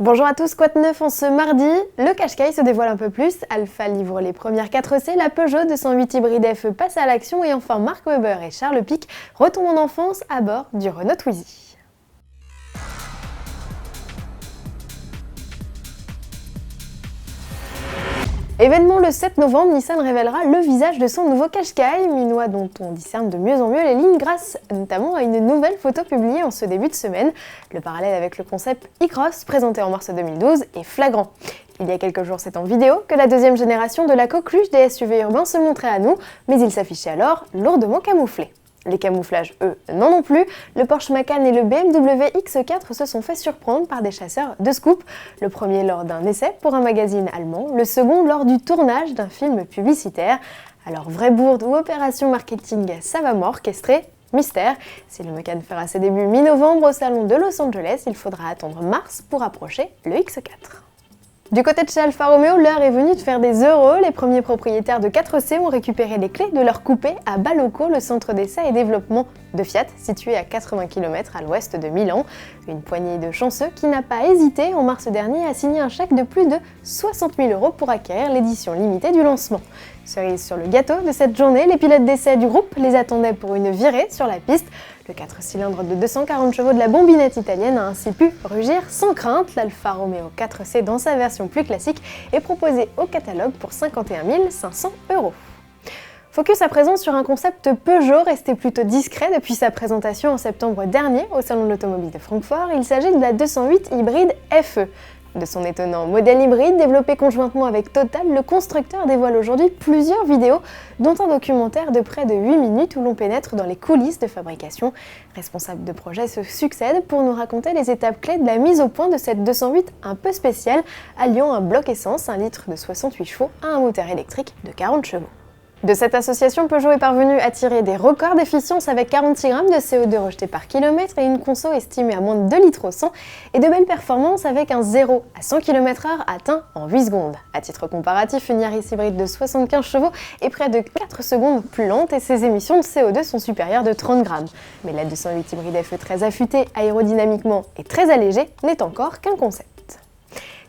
Bonjour à tous, quoi de neuf en ce mardi? Le Qashqai se dévoile un peu plus, Alpha livre les premières 4C, la Peugeot 208 hybride FE passe à l'action et enfin Mark Webber et Charles Pic retombent en enfance à bord du Renault Twizy. Événement le 7 novembre, Nissan révélera le visage de son nouveau Qashqai, minois dont on discerne de mieux en mieux les lignes grâce notamment à une nouvelle photo publiée en ce début de semaine. Le parallèle avec le concept e-Cross présenté en mars 2012 est flagrant. Il y a quelques jours, c'est en vidéo que la deuxième génération de la coqueluche des SUV urbains se montrait à nous, mais il s'affichait alors lourdement camouflé. Les camouflages, eux, non plus. Le Porsche Macan et le BMW X4 se sont fait surprendre par des chasseurs de scoop. Le premier lors d'un essai pour un magazine allemand, le second lors du tournage d'un film publicitaire. Alors vraie bourde ou opération marketing savamment orchestrée? Mystère. Si le Macan fera ses débuts mi-novembre au salon de Los Angeles, il faudra attendre mars pour approcher le X4. Du côté de chez Alfa Romeo, l'heure est venue de faire des euros. Les premiers propriétaires de 4C ont récupéré les clés de leur coupé à Balocco, le centre d'essai et développement de Fiat, situé à 80 km à l'ouest de Milan. Une poignée de chanceux qui n'a pas hésité en mars dernier à signer un chèque de plus de 60 000 € pour acquérir l'édition limitée du lancement. Cerise sur le gâteau de cette journée, les pilotes d'essai du groupe les attendaient pour une virée sur la piste. Le 4 cylindres de 240 chevaux de la bombinette italienne a ainsi pu rugir sans crainte. L'Alfa Romeo 4C dans sa version plus classique est proposé au catalogue pour 51 500 €. Focus à présent sur un concept Peugeot resté plutôt discret depuis sa présentation en septembre dernier au Salon de l'Automobile de Francfort. Il s'agit de la 208 hybride FE. De son étonnant modèle hybride développé conjointement avec Total, le constructeur dévoile aujourd'hui plusieurs vidéos, dont un documentaire de près de 8 minutes où l'on pénètre dans les coulisses de fabrication. Responsables de projet se succèdent pour nous raconter les étapes clés de la mise au point de cette 208 un peu spéciale, alliant un bloc essence, 1 litre de 68 chevaux, à un moteur électrique de 40 chevaux. De cette association, Peugeot est parvenu à tirer des records d'efficience avec 46 grammes de CO2 rejetés par kilomètre et une conso estimée à moins de 2 litres au 100 et de belles performances avec un 0 à 100 km/h atteint en 8 secondes. À titre comparatif, une Yaris hybride de 75 chevaux est près de 4 secondes plus lente et ses émissions de CO2 sont supérieures de 30 grammes. Mais la 208 hybride FE très affûtée aérodynamiquement et très allégée n'est encore qu'un concept.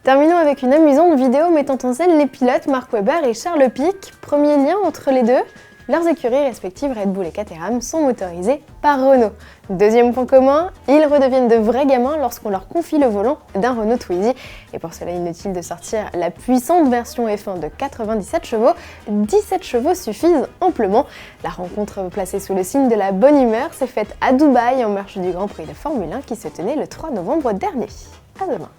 Terminons avec une amusante vidéo mettant en scène les pilotes Mark Webber et Charles Pic. Premier lien entre les deux, leurs écuries respectives Red Bull et Caterham sont motorisées par Renault. Deuxième point commun, ils redeviennent de vrais gamins lorsqu'on leur confie le volant d'un Renault Twizy. Et pour cela, inutile de sortir la puissante version F1 de 97 chevaux, 17 chevaux suffisent amplement. La rencontre placée sous le signe de la bonne humeur s'est faite à Dubaï en marge du Grand Prix de Formule 1 qui se tenait le 3 novembre dernier. À demain.